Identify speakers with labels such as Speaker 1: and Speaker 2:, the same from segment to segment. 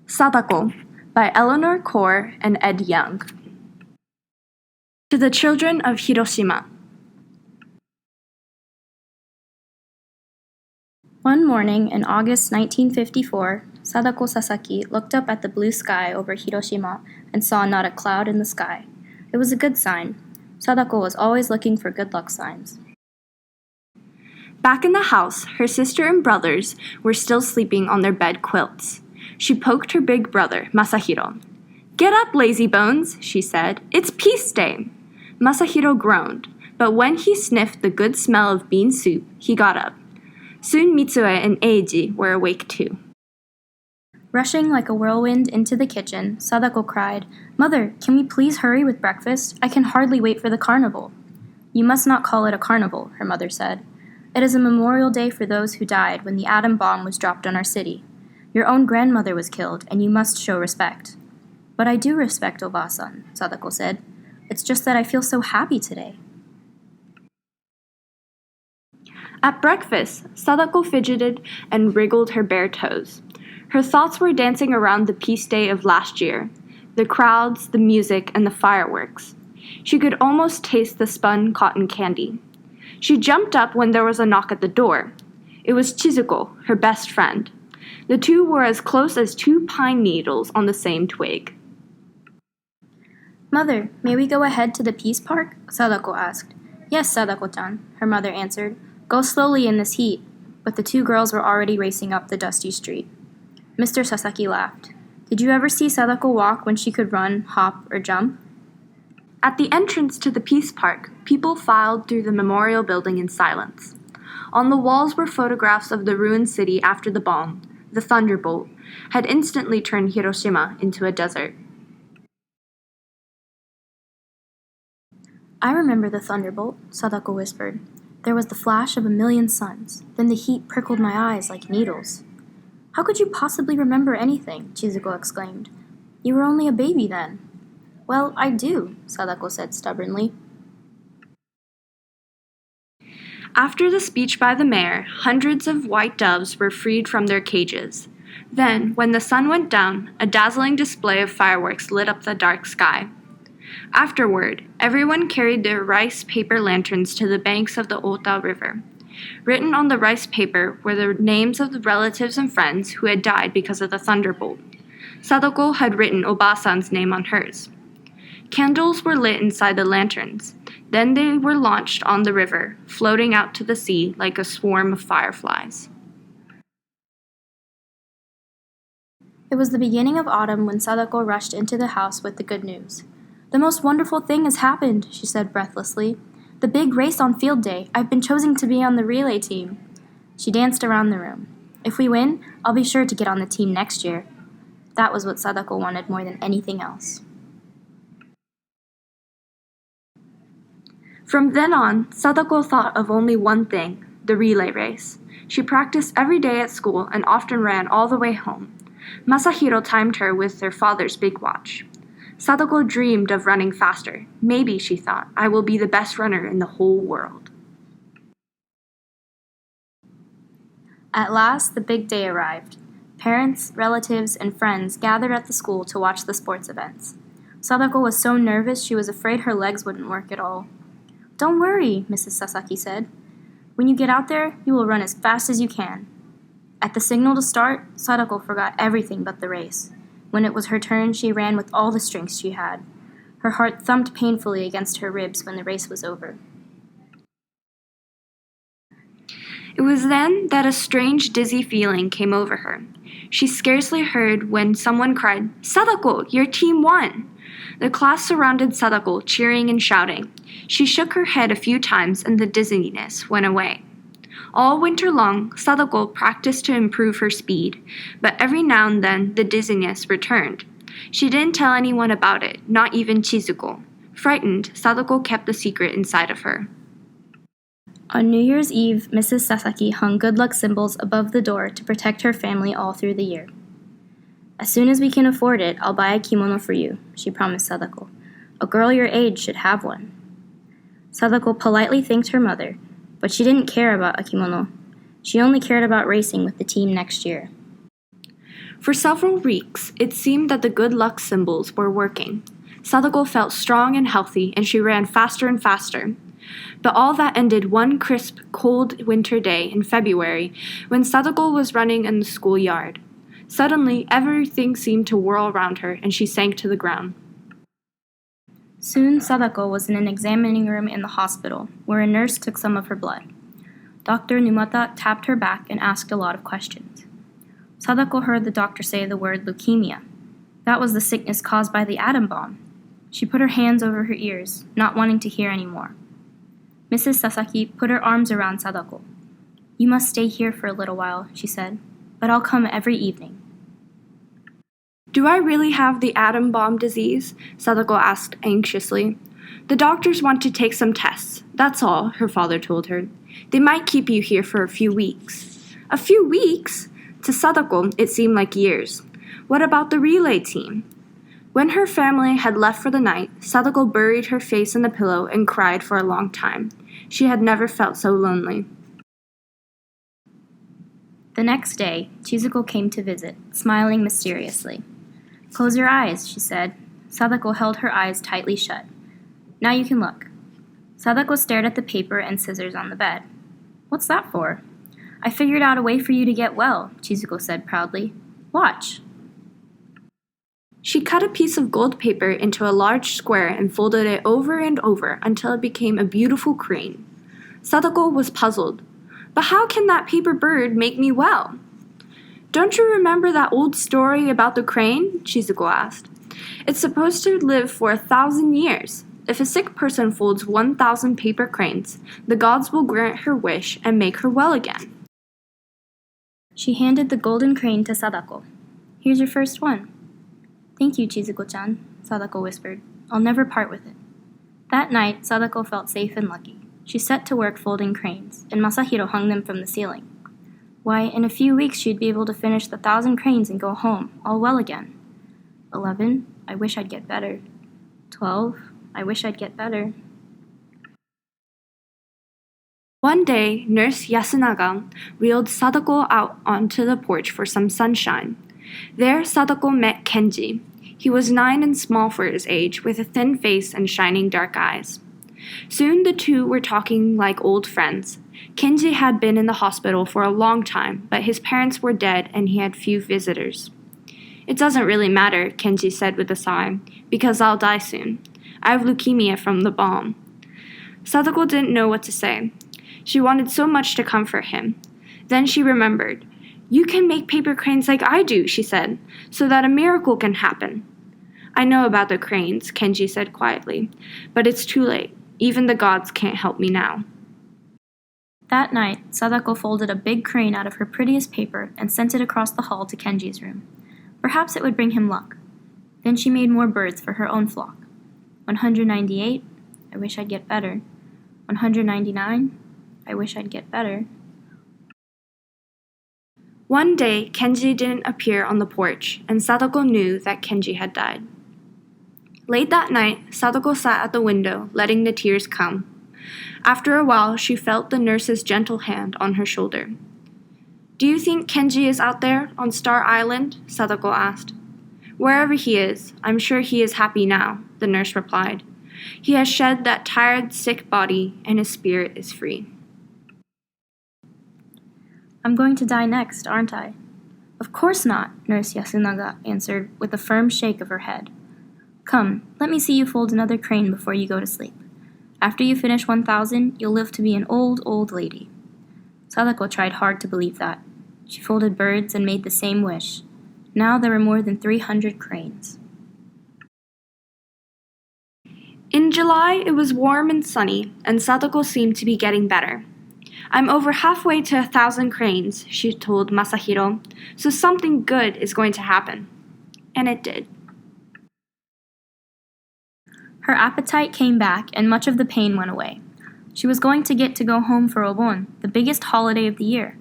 Speaker 1: Sadako by Eleanor Kaur and Ed Young. To the children of Hiroshima. One morning in August 1954, Sadako Sasaki looked up at the blue sky over Hiroshima and saw not a cloud in the sky. It was a good sign. Sadako was always looking for good luck signs. Back in the house, her sister and brothers were still sleeping on their bed quilts. She poked her big brother, Masahiro. "Get up, lazy bones," she said. "It's Peace Day." Masahiro groaned, but when he sniffed the good smell of bean soup, he got up. Soon Mitsue and Eiji were awake too. Rushing like a whirlwind into the kitchen, Sadako cried, "Mother, can we please hurry with breakfast? I can hardly wait for the carnival." "You must not call it a carnival," her mother said. "It is a memorial day for those who died when the atom bomb was dropped on our city. Your own grandmother was killed, and you must show respect." "But I do respect Oba-san," Sadako said. "It's just that I feel so happy today." At breakfast, Sadako fidgeted and wriggled her bare toes. Her thoughts were dancing around the Peace Day of last year, the crowds, the music, and the fireworks. She could almost taste the spun cotton candy. She jumped up when there was a knock at the door. It was Chizuko, her best friend. The two were as close as two pine needles on the same twig. "Mother, may we go ahead to the Peace Park?" Sadako asked. "Yes, Sadako-chan," her mother answered. "Go slowly in this heat." But the two girls were already racing up the dusty street. Mr. Sasaki laughed. "Did you ever see Sadako walk when she could run, hop, or jump?" At the entrance to the Peace Park, people filed through the memorial building in silence. On the walls were photographs of the ruined city after the bomb. The thunderbolt had instantly turned Hiroshima into a desert. "I remember the thunderbolt," Sadako whispered. "There was the flash of a million suns. Then the heat prickled my eyes like needles." "How could you possibly remember anything?" Chizuko exclaimed. "You were only a baby then." "Well, I do," Sadako said stubbornly. After the speech by the mayor, hundreds of white doves were freed from their cages. Then, when the sun went down, a dazzling display of fireworks lit up the dark sky. Afterward, everyone carried their rice paper lanterns to the banks of the Ota River. Written on the rice paper were the names of the relatives and friends who had died because of the thunderbolt. Sadako had written Oba-san's name on hers. Candles were lit inside the lanterns. Then they were launched on the river, floating out to the sea like a swarm of fireflies. It was the beginning of autumn when Sadako rushed into the house with the good news. "The most wonderful thing has happened," she said breathlessly. "The big race on field day. I've been chosen to be on the relay team." She danced around the room. "If we win, I'll be sure to get on the team next year." That was what Sadako wanted more than anything else. From then on, Sadako thought of only one thing, the relay race. She practiced every day at school and often ran all the way home. Masahiro timed her with their father's big watch. Sadako dreamed of running faster. Maybe, she thought, I will be the best runner in the whole world. At last, the big day arrived. Parents, relatives, and friends gathered at the school to watch the sports events. Sadako was so nervous she was afraid her legs wouldn't work at all. "Don't worry," Mrs. Sasaki said. "When you get out there, you will run as fast as you can." At the signal to start, Sadako forgot everything but the race. When it was her turn, she ran with all the strength she had. Her heart thumped painfully against her ribs when the race was over. It was then that a strange, dizzy feeling came over her. She scarcely heard when someone cried, "Sadako, your team won!" The class surrounded Sadako, cheering and shouting. She shook her head a few times and the dizziness went away. All winter long, Sadako practiced to improve her speed, but every now and then the dizziness returned. She didn't tell anyone about it, not even Chizuko. Frightened, Sadako kept the secret inside of her. On New Year's Eve, Mrs. Sasaki hung good luck symbols above the door to protect her family all through the year. "As soon as we can afford it, I'll buy a kimono for you," she promised Sadako. "A girl your age should have one." Sadako politely thanked her mother, but she didn't care about a kimono. She only cared about racing with the team next year. For several weeks, it seemed that the good luck symbols were working. Sadako felt strong and healthy, and she ran faster and faster. But all that ended one crisp, cold winter day in February when Sadako was running in the schoolyard. Suddenly, everything seemed to whirl around her, and she sank to the ground.
Speaker 2: Soon, Sadako was in an examining room in the hospital, where a nurse took some of her blood. Dr. Numata tapped her back and asked a lot of questions. Sadako heard the doctor say the word leukemia. That was the sickness caused by the atom bomb. She put her hands over her ears, not wanting to hear any more. Mrs. Sasaki put her arms around Sadako. "You must stay here for a little while," she said, "but I'll come every evening."
Speaker 1: "Do I really have the atom bomb disease?" Sadako asked anxiously. "The doctors want to take some tests, that's all," her father told her. "They might keep you here for a few weeks." A few weeks? To Sadako, it seemed like years. What about the relay team? When her family had left for the night, Sadako buried her face in the pillow and cried for a long time. She had never felt so lonely.
Speaker 2: The next day, Chizuko came to visit, smiling mysteriously. "Close your eyes," she said. Sadako held her eyes tightly shut. "Now you can look." Sadako stared at the paper and scissors on the bed. "What's that for?" "I figured out a way for you to get well," Chizuko said proudly. "Watch."
Speaker 1: She cut a piece of gold paper into a large square and folded it over and over until it became a beautiful crane. Sadako was puzzled. "But how can that paper bird make me well?" "Don't you remember that old story about the crane?" Chizuko asked. "It's supposed to live for 1,000 years. If a sick person folds 1,000 paper cranes, the gods will grant her wish and make her well again."
Speaker 2: She handed the golden crane to Sadako. "Here's your first one." "Thank you, Chizuko-chan," Sadako whispered. "I'll never part with it." That night, Sadako felt safe and lucky. She set to work folding cranes, and Masahiro hung them from the ceiling. Why, in a few weeks she'd be able to finish the 1,000 cranes and go home, all well again. 11, I wish I'd get better. 12, I wish I'd get better.
Speaker 1: One day, Nurse Yasunaga wheeled Sadako out onto the porch for some sunshine. There, Sadako met Kenji. He was 9 and small for his age, with a thin face and shining dark eyes. Soon the two were talking like old friends. Kenji had been in the hospital for a long time, but his parents were dead and he had few visitors. "It doesn't really matter," Kenji said with a sigh, "because I'll die soon. I have leukemia from the bomb." Sadako didn't know what to say. She wanted so much to comfort him. Then she remembered. "You can make paper cranes like I do," she said, "so that a miracle can happen." "I know about the cranes," Kenji said quietly, "but it's too late. Even the gods can't help me now."
Speaker 2: That night, Sadako folded a big crane out of her prettiest paper and sent it across the hall to Kenji's room. Perhaps it would bring him luck. Then she made more birds for her own flock. 198, I wish I'd get better. 199, I wish I'd get better.
Speaker 1: One day, Kenji didn't appear on the porch, and Sadako knew that Kenji had died. Late that night, Sadako sat at the window, letting the tears come. After a while, she felt the nurse's gentle hand on her shoulder. "Do you think Kenji is out there, on Star Island?" Sadako asked. "Wherever he is, I'm sure he is happy now," the nurse replied. "He has shed that tired, sick body, and his spirit is free."
Speaker 2: "I'm going to die next, aren't I?" "Of course not," Nurse Yasunaga answered with a firm shake of her head. "Come, let me see you fold another crane before you go to sleep. After you finish 1,000, you'll live to be an old, old lady." Sadako tried hard to believe that. She folded birds and made the same wish. Now there were more than 300 cranes.
Speaker 1: In July, it was warm and sunny, and Sadako seemed to be getting better. "I'm over halfway to 1,000 cranes," she told Masahiro, "so something good is going to happen." And it did.
Speaker 2: Her appetite came back, and much of the pain went away. She was going to get to go home for Obon, the biggest holiday of the year.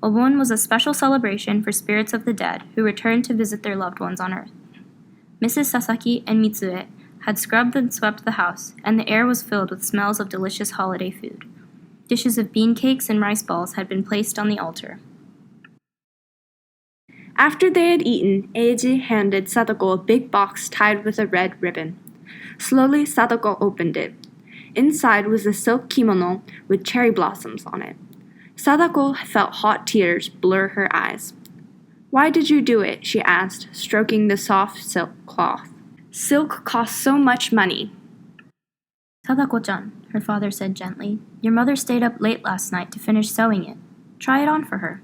Speaker 2: Obon was a special celebration for spirits of the dead who returned to visit their loved ones on Earth. Mrs. Sasaki and Mitsue had scrubbed and swept the house, and the air was filled with smells of delicious holiday food. Dishes of bean cakes and rice balls had been placed on the altar.
Speaker 1: After they had eaten, Eiji handed Sadako a big box tied with a red ribbon. Slowly, Sadako opened it. Inside was a silk kimono with cherry blossoms on it. Sadako felt hot tears blur her eyes. "Why did you do it?" she asked, stroking the soft silk cloth. "Silk costs so much money."
Speaker 2: Sadako-chan, her father said gently, your mother stayed up late last night to finish sewing it. Try it on for her.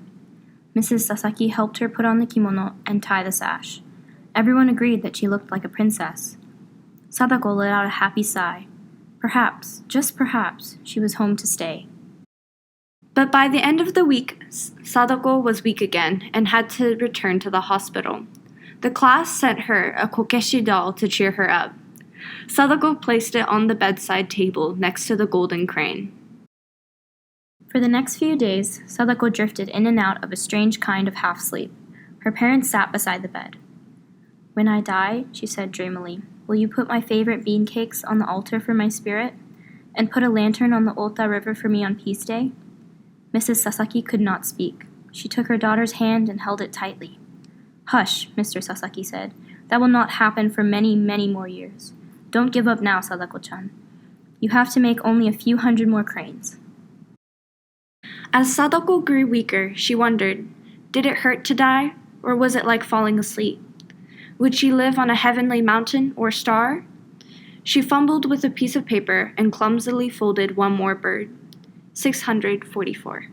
Speaker 2: Mrs. Sasaki helped her put on the kimono and tie the sash. Everyone agreed that she looked like a princess. Sadako let out a happy sigh. Perhaps, just perhaps, she was home to stay.
Speaker 1: But by the end of the week, Sadako was weak again and had to return to the hospital. The class sent her a kokeshi doll to cheer her up. Sadako placed it on the bedside table next to the golden crane.
Speaker 2: For the next few days, Sadako drifted in and out of a strange kind of half-sleep. Her parents sat beside the bed. When I die, she said dreamily, will you put my favorite bean cakes on the altar for my spirit? And put a lantern on the Ota River for me on Peace Day? Mrs. Sasaki could not speak. She took her daughter's hand and held it tightly. Hush, Mr. Sasaki said. That will not happen for many, many more years. Don't give up now, Sadako-chan. You have to make only a few hundred more cranes.
Speaker 1: As Sadako grew weaker, she wondered, did it hurt to die, or was it like falling asleep? Would she live on a heavenly mountain or star? She fumbled with a piece of paper and clumsily folded one more bird. 644.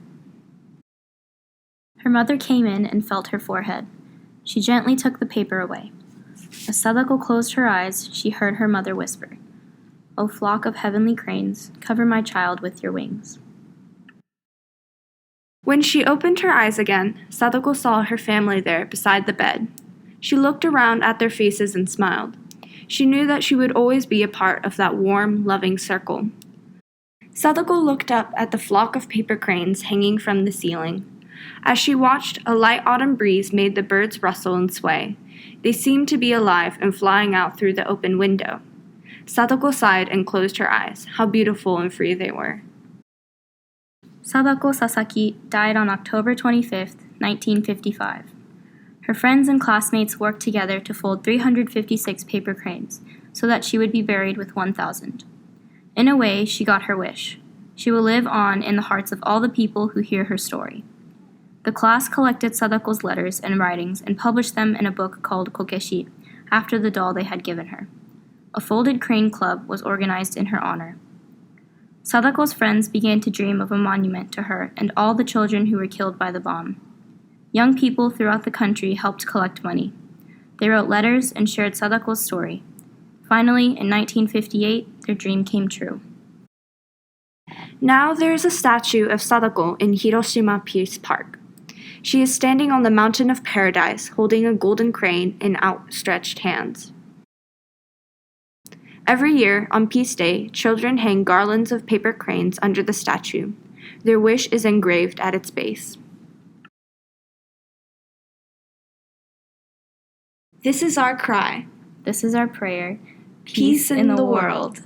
Speaker 2: Her mother came in and felt her forehead. She gently took the paper away. As Sadako closed her eyes, she heard her mother whisper, O flock of heavenly cranes, cover my child with your wings.
Speaker 1: When she opened her eyes again, Sadako saw her family there beside the bed. She looked around at their faces and smiled. She knew that she would always be a part of that warm, loving circle. Sadako looked up at the flock of paper cranes hanging from the ceiling. As she watched, a light autumn breeze made the birds rustle and sway. They seemed to be alive and flying out through the open window. Sadako sighed and closed her eyes. How beautiful and free they were.
Speaker 2: Sadako Sasaki died on October 25, 1955. Her friends and classmates worked together to fold 356 paper cranes so that she would be buried with 1,000. In a way, she got her wish. She will live on in the hearts of all the people who hear her story. The class collected Sadako's letters and writings and published them in a book called Kokeshi after the doll they had given her. A folded crane club was organized in her honor. Sadako's friends began to dream of a monument to her and all the children who were killed by the bomb. Young people throughout the country helped collect money. They wrote letters and shared Sadako's story. Finally, in 1958, their dream came true.
Speaker 1: Now there is a statue of Sadako in Hiroshima Peace Park. She is standing on the mountain of paradise, holding a golden crane in outstretched hands. Every year, on Peace Day, children hang garlands of paper cranes under the statue. Their wish is engraved at its base. This is our cry.
Speaker 2: This is our prayer.
Speaker 1: Peace in the world.